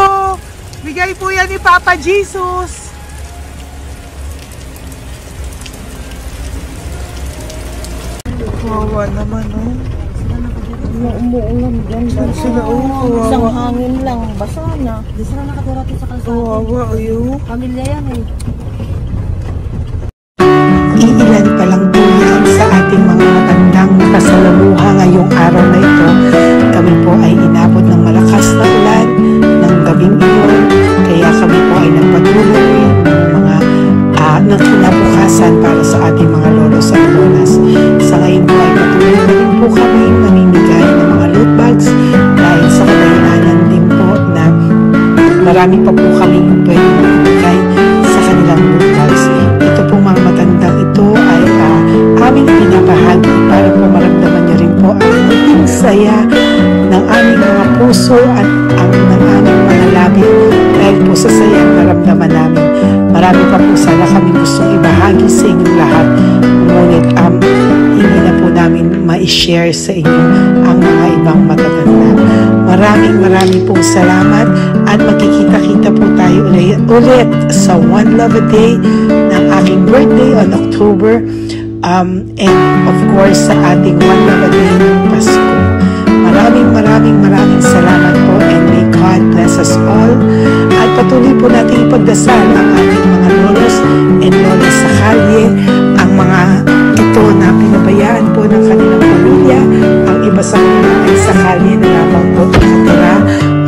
Bigay po yan ni Papa Jesus. Kawawa naman, oh. Umuulan dyan. Sila, oh. Isang Kawawa. hangin lang. Basa na. Di sila nakatira dito sa kalsada. Kawawa, ayun. Pamilya yan eh. Iilan pa lang po yan sa ating mga matandang kasalamuha ngayong araw na ito. Kami po ay inabot ng malakas na ulan ng gabing iyon. Kaya kami po ay nagpatuloy ng mga ng kinabukasan para sa ating mga lolos at lolas. Sa ngayon po ay patuloy na rin po kami mamimigay ng mga loot bags dahil sa kadahilanan din po na marami pa po kami pwede mamimigay sa kanilang loot bags. Ito pong mga matandang ito ay aming pinapahagi para po maramdaman niyo rin po ang maging saya ng aming mga puso at ang ng aming mga labi dahil po sa saya ang naramdaman namin. Marami pa po sana kami gustong ibahagi sa inyong lahat, ngunit hindi na po namin ma-share sa inyo ang mga ibang matatanda. Maraming pong salamat at magkikita-kita po tayo ulit sa One Love a Day ng aking birthday on October and of course sa ating One Love a Day Pasko. Maraming salamat po and may God bless us all. At patuloy po natin ipagdasal ang ating mga lolos and lolas sa kalye, ang mga ito na pinabayaan po ng kanilang pamilya. Ang iba sa kanila ay sa kalye na lamang po nakatira.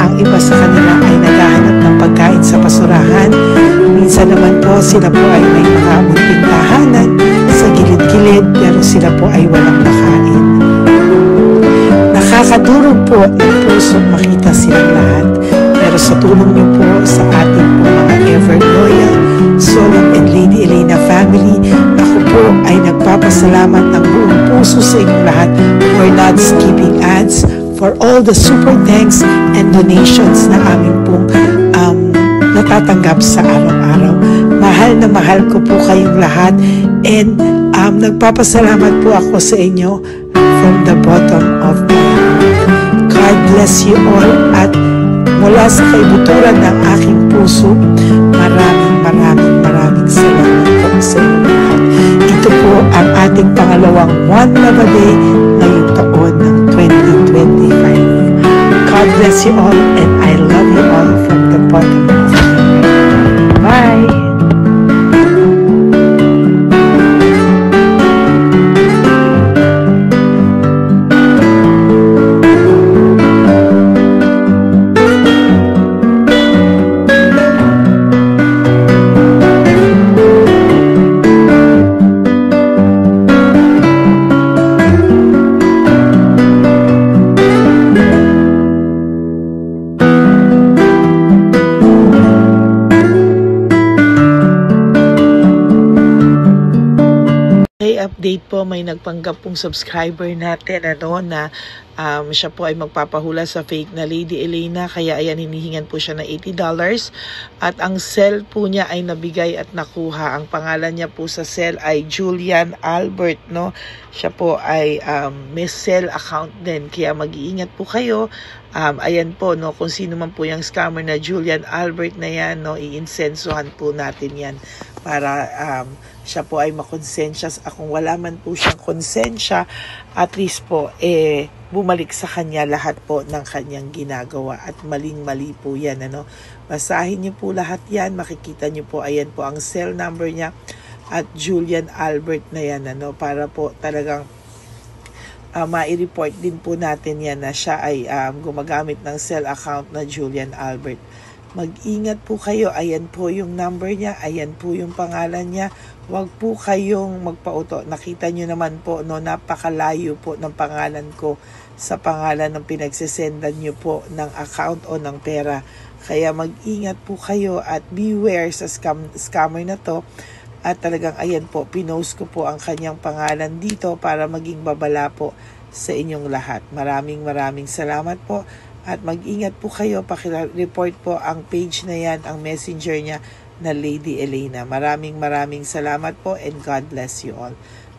Ang iba sa kanila ay naghahanap ng pagkain sa basurahan. Minsan naman po sila po ay may mga munting tahanan sa gilid-gilid pero sila po ay walang makain. Nakakadurog po ng puso makita silang lahat. Pero sa tulong niyo po sa ating po mga ever loyal Solon and Lady Elena family, ako po ay nagpapasalamat ng buong puso sa inyong lahat for not skipping ads, for all the super thanks and donations na aming pong natatanggap sa araw-araw. Mahal na mahal ko po kayong lahat and nagpapasalamat po ako sa inyo from the bottom of my heart. God bless you all at mula sa kaibuturan ng aking puso, maraming salamat po sa inyo lahat. Ito po ang ating pangalawang One Love a Day ngayong taon ng 2025. God bless you all and I love you all from the bottom of my heart. Bye! update po, may nagpanggap pong subscriber natin na siya po ay magpapahula sa fake na Lady Elena, kaya ayan, hinihingan po siya ng $80 at ang cell po niya ay nabigay at nakuha. Ang pangalan niya po sa cell ay Julian Albert, no? Siya po ay may cell account din, kaya mag-iingat po kayo. Ayan po, no, kung sino man po yung scammer na Julian Albert na yan, no, iinsensuhan po natin yan para siya po ay makonsensya. Kung wala man po siyang konsensya, at least po bumalik sa kanya lahat po ng kanyang ginagawa, at maling-mali po yan, ano. Basahin niyo po lahat yan, makikita niyo po, ayan po ang cell number niya at Julian Albert na yan, ano, para po talagang ma-report din po natin yan na siya ay gumagamit ng cell account na Julian Albert. Mag-ingat po kayo, ayan po yung number niya, ayan po yung pangalan niya. Huwag po kayong magpauto. Nakita nyo naman po, no, napakalayo po ng pangalan ko sa pangalan ng pinagsisendan nyo po ng account o ng pera. Kaya mag-ingat po kayo at beware sa scammer na to. At talagang ayan po, pinost ko po ang kanyang pangalan dito para maging babala po sa inyong lahat. Maraming salamat po. At mag-ingat po kayo, pakireport po ang page na yan, ang messenger niya na Lady Elena. Maraming salamat po and God bless you all.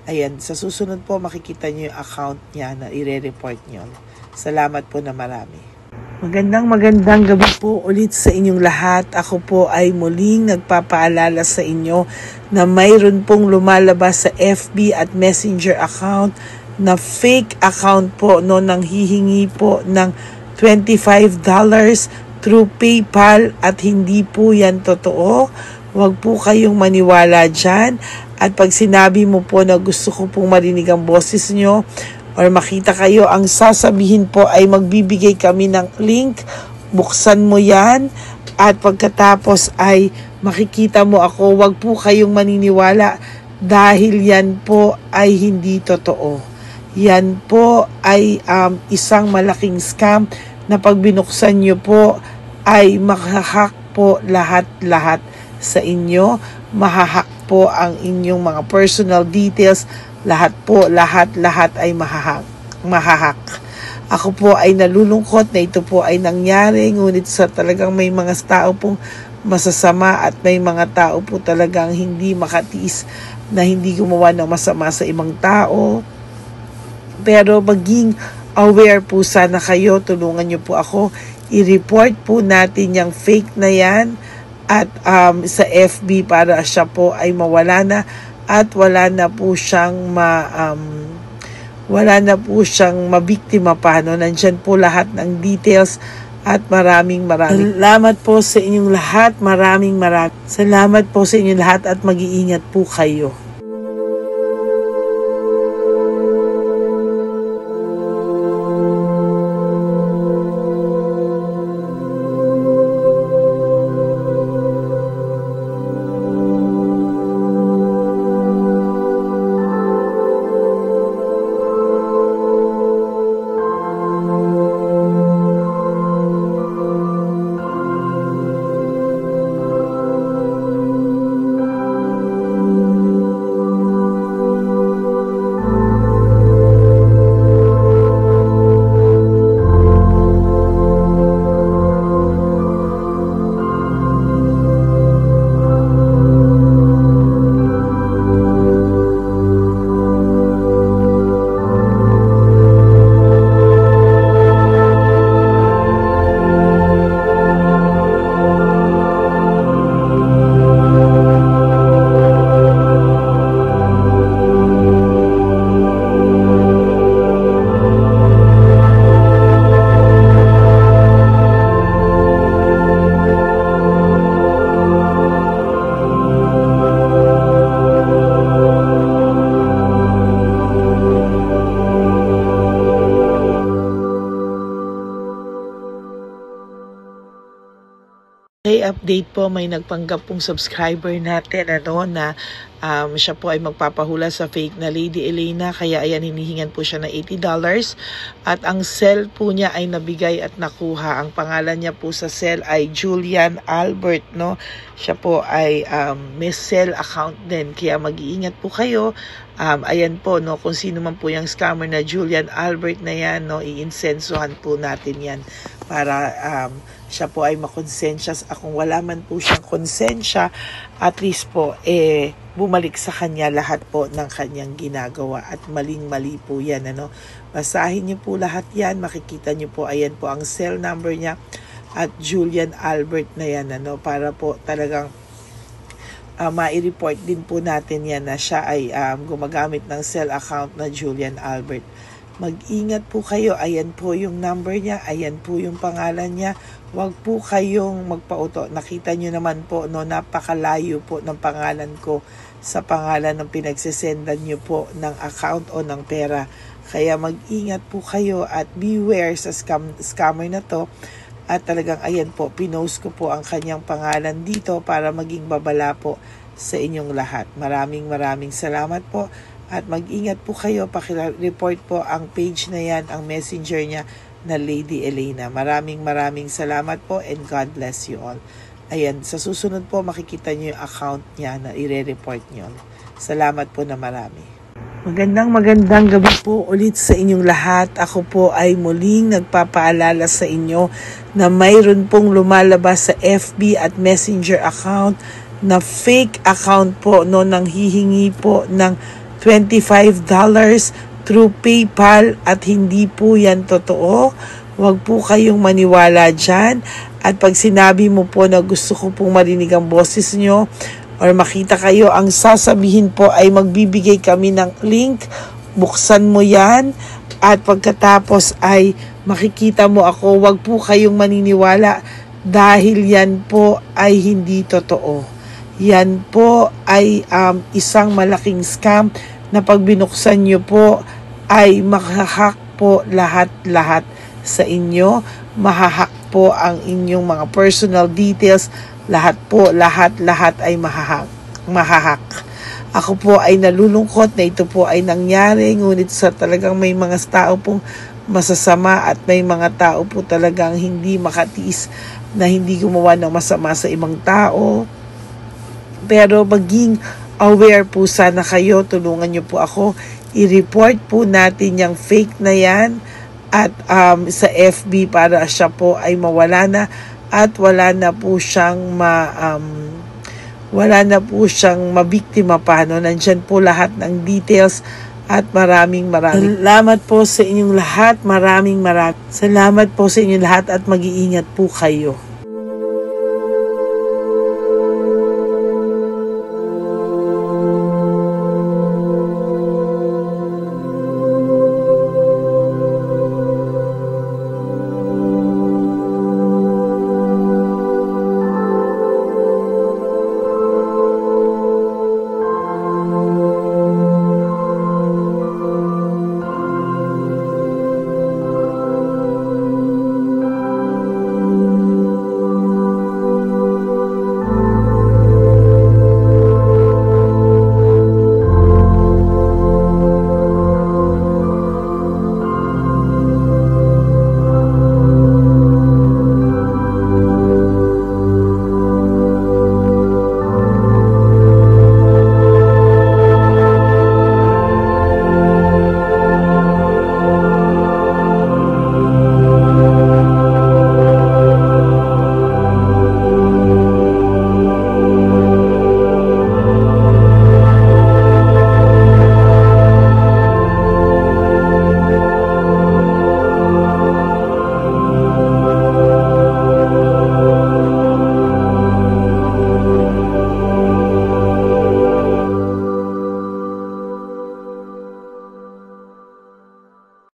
Ayan, sa susunod po makikita niyo yung account niya na ire-report niyo. Salamat po na marami. Magandang gabi po ulit sa inyong lahat. Ako po ay muling nagpapaalala sa inyo na mayroon pong lumalabas sa FB at Messenger account na fake account po, no, nang hihingi po ng $25 through PayPal at hindi po yan totoo. Huwag po kayong maniwala dyan. At pag sinabi mo po na gusto ko pong marinig ang boses nyo or makita kayo, ang sasabihin po ay magbibigay kami ng link. Buksan mo yan at pagkatapos ay makikita mo ako. Huwag po kayong maniniwala dahil yan po ay hindi totoo. Yan po ay isang malaking scam na pag binuksan nyo po ay mahahack po lahat sa inyo. Mahahack po ang inyong mga personal details. Lahat ay mahahack. Ako po ay nalulungkot na ito po ay nangyari, ngunit sa talagang may mga tao pong masasama at may mga tao po talagang hindi makatiis na hindi gumawa ng masama sa ibang tao. Pero maging aware po sana kayo, tulungan nyo po ako, i-report po natin yung fake na yan at sa FB para siya po ay mawala na at wala na po siyang mabiktima pa, no? Nandyan po lahat ng details at maraming salamat po sa inyong lahat. Maraming salamat po sa inyong lahat at mag-iingat po kayo. Okay, update po, may nagpanggap pong subscriber natin na Siya po ay magpapahula sa fake na Lady Elena, kaya ayan, hinihingan po siya ng $80 at ang cell po niya ay nabigay at nakuha. Ang pangalan niya po sa cell ay Julian Albert, no? Siya po ay may cell account din, kaya mag-iingat po kayo. Ayan po, no, kung sino man po yung scammer na Julian Albert na yan, no, iinsensuhan po natin yan para siya po ay makonsensya. Kung wala man po siyang konsensya, at least po bumalik sa kanya lahat po ng kanyang ginagawa, at maling-mali po yan, ano. Basahin niyo po lahat yan, makikita niyo po, ayan po ang cell number niya at Julian Albert na yan, ano, para po talagang ma-report din po natin yan na siya ay gumagamit ng cell account na Julian Albert. Mag-ingat po kayo. Ayan po yung number niya. Ayan po yung pangalan niya. Huwag po kayong magpauto. Nakita nyo naman po, no, napakalayo po ng pangalan ko sa pangalan ng pinagsisendan nyo po ng account o ng pera. Kaya mag-ingat po kayo at beware sa scammer na to. At talagang ayan po, pinost ko po ang kanyang pangalan dito para maging babala po sa inyong lahat. Maraming salamat po. At mag-ingat po kayo, pakireport po ang page na yan, ang messenger niya na Lady Elena. Maraming salamat po and God bless you all. Ayan, sa susunod po makikita niyo yung account niya na i-report niyo. Salamat po na marami. Magandang gabi po ulit sa inyong lahat. Ako po ay muling nagpapaalala sa inyo na mayroon pong lumalabas sa FB at Messenger account na fake account po, no, nang hihingi po ng $25 through PayPal at hindi po yan totoo. Huwag po kayong maniwala dyan. At pag sinabi mo po na gusto ko pong marinig ang boses nyo or makita kayo, ang sasabihin po ay magbibigay kami ng link. Buksan mo yan at pagkatapos ay makikita mo ako. Huwag po kayong maniniwala dahil yan po ay hindi totoo. Yan po ay isang malaking scam na pag binuksan nyo po ay mahahack po lahat sa inyo. Mahahack po ang inyong mga personal details. Lahat ay mahahack. Ako po ay nalulungkot na ito po ay nangyari. Ngunit sa talagang may mga tao pong masasama at may mga tao po talagang hindi makatiis na hindi gumawa ng masama sa ibang tao. Pero maging aware po sana kayo. Tulungan nyo po ako. I-report po natin yung fake na yan at sa FB para siya po ay mawala na at wala na po siyang mabiktima pa, no? Nandyan po lahat ng details at maraming salamat po sa inyong lahat. Maraming salamat po sa inyong lahat at mag-iingat po kayo.